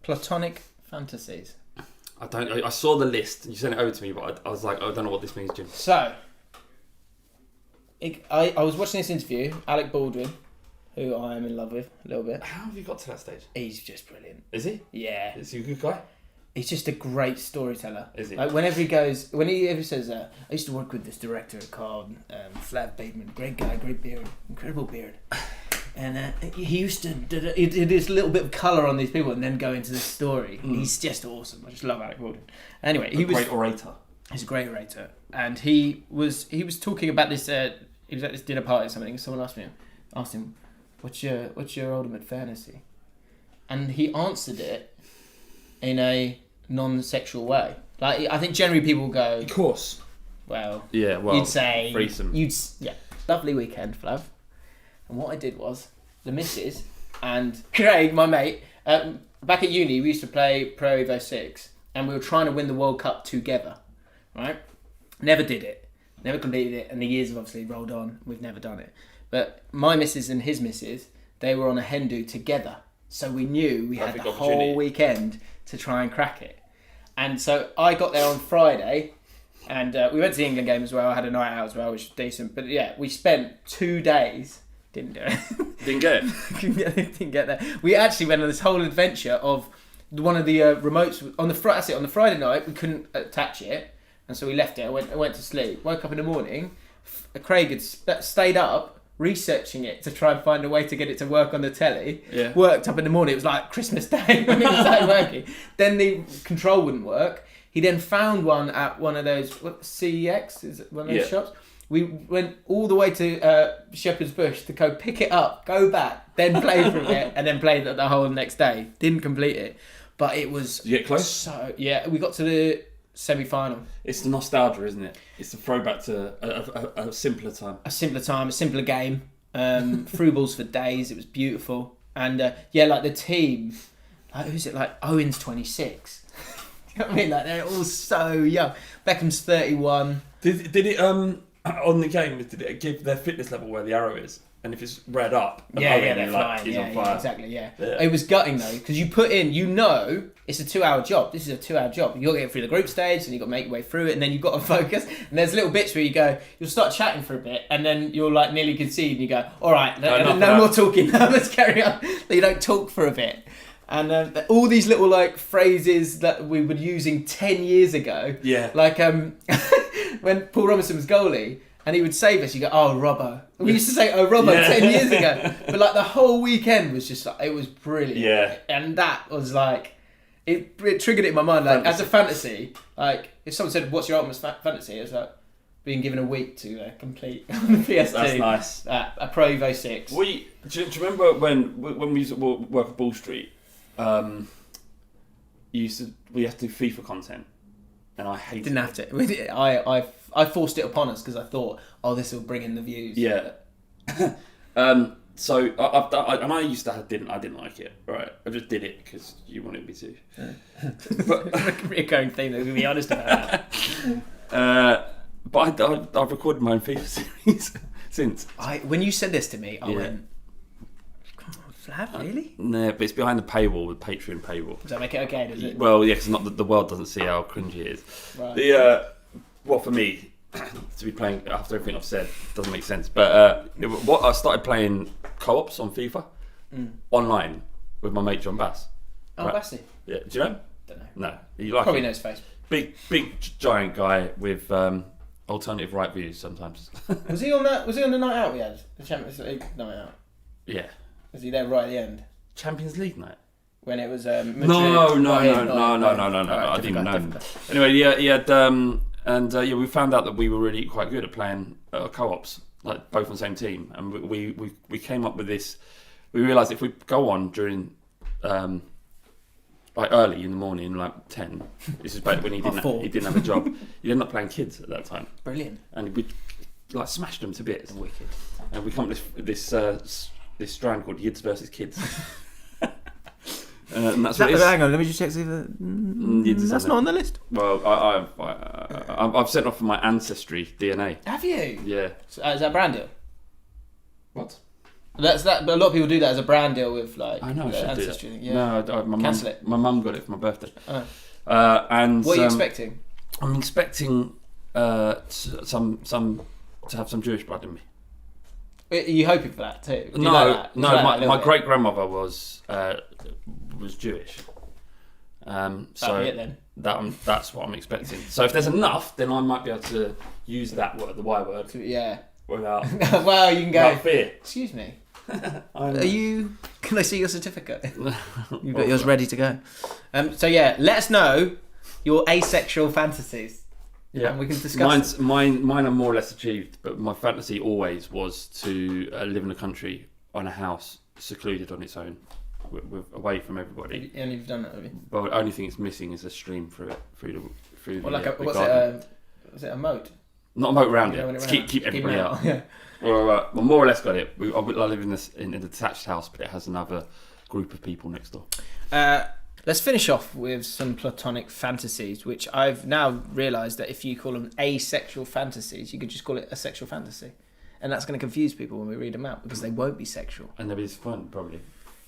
Platonic fantasies. I saw the list. You sent it over to me, but I was like, I don't know what this means, Jim. So, I was watching this interview. Alec Baldwin, who I am in love with a little bit. How have you got to that stage? He's just brilliant. Is he? Yeah. Is he a good guy? He's just a great storyteller. Is he? Like whenever he says, I used to work with this director called Flav Bateman. Great guy, great beard, incredible beard. And he used to he did this little bit of colour on these people and then go into this story. He's just awesome. I just love Alec Baldwin. Anyway, he was a great orator. He's a great orator, and he was talking about this. He was at this dinner party or something. Someone asked him, "What's your ultimate fantasy?" And he answered it in a non-sexual way. Like I think generally people go, "Of course." Well, you'd say threesome. Lovely weekend, Flav. And what I did was the missus and Craig, my mate, back at uni we used to play Pro Evo 6 and we were trying to win the World Cup together, right? Never did it, never completed it, and the years have obviously rolled on. We've never done it. But my missus and his missus, they were on a hen do together, so we knew we had the whole weekend to try and crack it. And so I got there on Friday. And we went to the England game as well. I had a night out as well, which was decent. But yeah, we spent 2 days. Didn't do it. Didn't get it? Didn't get there. We actually went on this whole adventure of one of the remotes on the That's it. On the Friday night, we couldn't attach it, and so we left it. I went to sleep. Woke up in the morning. Craig had stayed up researching it to try and find a way to get it to work on the telly. Yeah. Worked up in the morning. It was like Christmas Day when it was like working. Then the control wouldn't work. He then found one at one of those CEX, is it one of those shops? We went all the way to Shepherd's Bush to go pick it up, go back, then play through it, and then play the whole next day. Didn't complete it, but it was. Did you get close? So yeah, we got to the semi-final. It's the nostalgia, isn't it? It's a throwback to a simpler time. A simpler game. Through balls for days. It was beautiful, and like the team, like who's it? Like Owen's 26. You know what I mean? Like they're all so young. Beckham's 31. Did it on the game? Did it give their fitness level where the arrow is? And if it's red up, they're like, he's on fire. Yeah, exactly. Yeah. It was gutting though because you put in, it's a 2-hour job. This is a 2-hour job. You got to get through the group stage, and you got to make your way through it, and then you've got to focus. And there's little bits where you'll start chatting for a bit, and then you'll like nearly concede, and you go, all right, no more talking. Now let's carry on. You don't talk for a bit. And all these little like phrases that we were using 10 years ago. Yeah. Like when Paul Robinson was goalie and he would save us, you go, oh, Robbo. We used to say, oh, Robbo 10 years ago. But like the whole weekend was just like, it was brilliant. Yeah. And that was like, it triggered it in my mind. Like as a fantasy, like if someone said, what's your ultimate fantasy? It was like being given a week to complete on the PS2. That's nice. A Pro Evo 6. Do you remember when we used to work at Ball Street? We had to do FIFA content, and I hated it. Didn't have to. I forced it upon us because I thought, oh, this will bring in the views. Yeah. So I used to didn't like it. Right, I just did it because you wanted me to. But a recurring theme. That we be honest about that. But I've recorded my own FIFA series since. When you said this to me, I went, Flav, really? No, but it's behind the paywall, the Patreon paywall. Does that make it okay, does it? Well, yeah, because the world doesn't see how cringy it is. Right. For me, to be playing, after everything I've said, doesn't make sense. But I started playing co-ops on FIFA online with my mate John Bass. Oh, right? Bassy. Yeah, do you know him? Don't know. No. You like Probably him? know his face. Big, giant guy with alternative right views sometimes. Was he on the night out we had? The Champions League night out? Yeah. Was he there right at the end? Champions League night? When it was Madrid? No. I didn't know him. Anyway, he had we found out that we were really quite good at playing co-ops, like both on the same team, and we came up with this. We realised if we go on during like early in the morning, like 10. This is back when he didn't have a job. He ended up playing kids at that time. Brilliant. And we like smashed them to bits. Wicked. And we come up with this strand called Yids versus Kids. And that's what it is. Hang on, let me just check. See that's not on the list. Well, I've sent off for my ancestry DNA. Have you? Yeah. So, is that brand deal? What? That's that. But a lot of people do that as a brand deal with like. I know. I should ancestry do that. thing. Yeah. No, Cancel it. My mum got it for my birthday. Oh. And what are you expecting? I'm expecting some to have some Jewish blood in me. Are you hoping for that too? Do you No, like that? Do no. you like that My bit? great grandmother was Jewish. That'd So be it then. that's what I'm expecting. So if there's enough, then I might be able to use that word, the Y word, Yeah. without Well, you can go. without fear. Excuse me. Are you? Can I see your certificate? You've got yours ready to go. So yeah, let us know your asexual fantasies. Yeah, and we can discuss. Mine are more or less achieved, but my fantasy always was to live in a country on a house, secluded on its own, away from everybody. And you've done that, have you? But the only thing it's missing is a stream through Well, like the what's garden. it? Was it a moat? Not a moat around You know, it. when To ran keep everybody out. Yeah. Well, more or less got it. I live in a detached house, but it has another group of people next door. Let's finish off with some platonic fantasies, which I've now realised that if you call them asexual fantasies, you could just call it a sexual fantasy. And that's going to confuse people when we read them out because they won't be sexual. And they'll be fun, probably.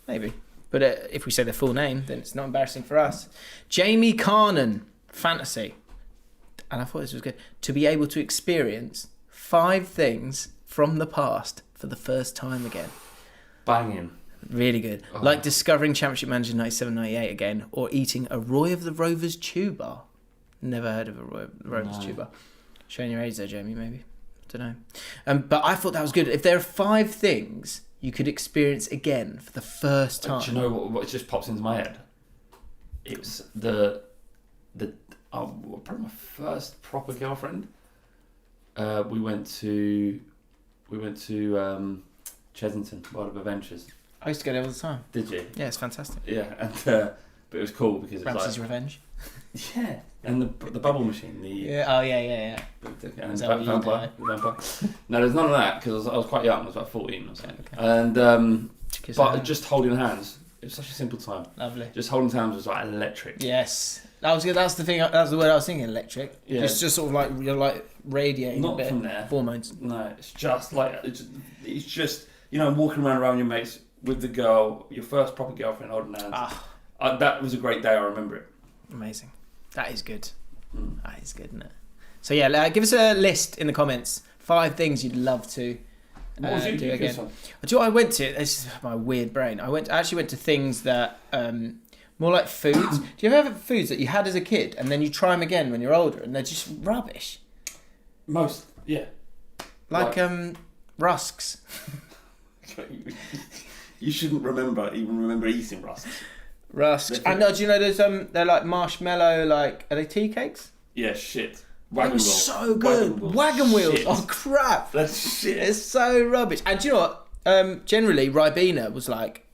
Maybe. But if we say their full name, then it's not embarrassing for us. Jamie Carnan, fantasy. And I thought this was good. To be able to experience 5 things from the past for the first time again. Banging. Really good. Oh. Like discovering Championship Manager 97-98 again, or eating a Roy of the Rovers chew bar. Never heard of a Roy of the Rovers chew bar. Showing your age there, Jamie, maybe. I don't know. But I thought that was good. If there are 5 things you could experience again for the first time. Do you know what just pops into my head? It was probably my first proper girlfriend. We went to Chesington, World of Adventures. I used to go there all the time. Did you? Yeah, it's fantastic. Yeah, and but it was cool because it was Ramsay's like Revenge. yeah, and the bubble machine. Yeah. Oh yeah. And Is that what you vampire. No, there's none of that because I was quite young. I was about 14 or something. Okay. And Kiss but hand. just holding hands. It was such a simple time. Lovely. Just holding hands was like electric. Yes. That was good. That's the thing. That's the word I was thinking. Electric. Yeah. Just sort of like you're like radiating Not a bit. from there. Hormones. No, it's just like it's just walking around your mates with the girl, your first proper girlfriend holding hands. That was a great day. I remember it. Amazing. That is good. That is good, isn't it? So yeah, give us a list in the comments. 5 things you'd love to What was you do again. Do Do you know what I went to? This is my weird brain. I actually went to things that more like foods. Do you ever have foods that you had as a kid and then you try them again when you're older and they're just rubbish? Most, yeah. Like rusks. You shouldn't even remember eating rusks. Rusks. And do you know there's they're like marshmallow, like are they tea cakes? Yeah, shit. They Wagon were wheels. so good. Wagon wheels. Shit. Oh crap. That's shit. It's so rubbish. And do you know what? Generally Ribena was like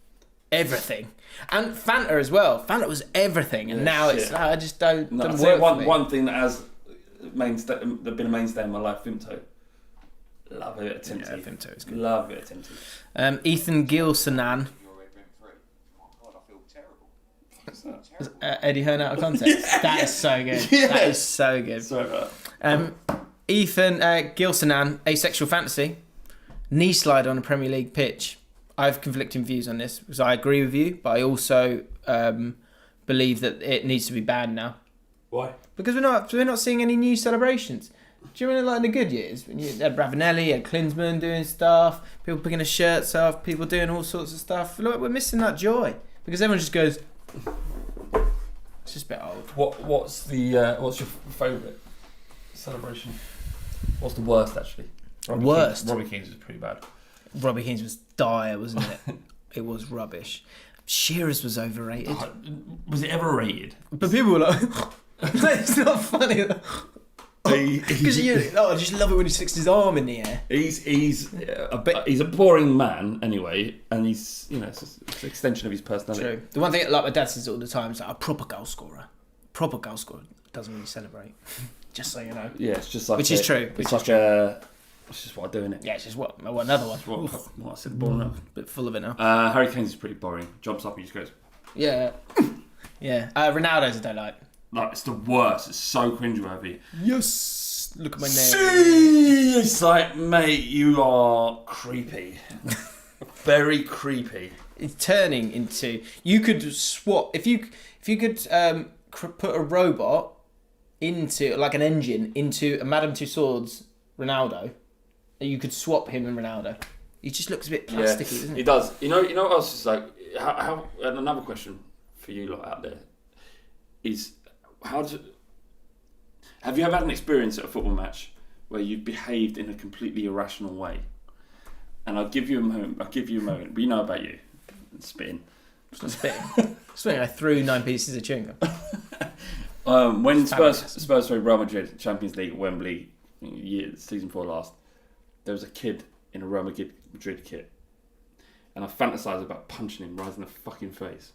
everything. And Fanta as well. Fanta was everything. And now it's I just don't No, doesn't I'll work say for me. one thing that has been a mainstay in my life, Vimto. Love it at Timty. Yeah, Vimto is good. Love it at Timty. Ethan Gilsonan. Eddie Hearn out of context. Yeah. That is so good. Yeah. That is so good. Sorry. Ethan Gilsonan, asexual fantasy. Knee slide on a Premier League pitch. I have conflicting views on this because I agree with you, but I also believe that it needs to be banned now. Why? Because we're not seeing any new celebrations. Do you remember like in the good years when you had Ravanelli, had Klinsmann doing stuff, people picking their shirts off, people doing all sorts of stuff? Look, we're missing that joy because everyone just goes. It's just a bit old. What's your favourite celebration? What's the worst actually? Robbie Keane's was pretty bad. Robbie Keane's was dire, wasn't it? It was rubbish. Shearer's was overrated. Was it ever rated? But people were like, it's not funny. Because I just love it when he sticks his arm in the air. He's a boring man anyway, and he's it's an extension of his personality. True. The one thing like my dad says all the time is like a proper goal scorer doesn't really celebrate. Just so you know. Yeah, it's just like which is true. It's like it's just what I do, innit? Yeah, it's just what another one. What I said, boring enough. Bit full of it now. Harry Kane's is pretty boring. Jumps up and just goes. Yeah. Ronaldo's I don't like. Like it's the worst. It's so cringeworthy. Yes. Look at my name. See, it's like, mate, you are creepy. very creepy. It's turning into. You could swap if you could put a robot into like an engine into a Madame Tussauds Ronaldo. You could swap him and Ronaldo. He just looks a bit plasticky, doesn't he? He does. You know what else is like? How? And another question for you lot out there is, have you ever had an experience at a football match where you behaved in a completely irrational way? And I'll give you a moment. We know about you. Spitting. Spitting. I threw 9 pieces of chewing gum. When Spurs played Real Madrid Champions League at Wembley, season 4 last, there was a kid in a Real Madrid kit, and I fantasised about punching him right in the fucking face.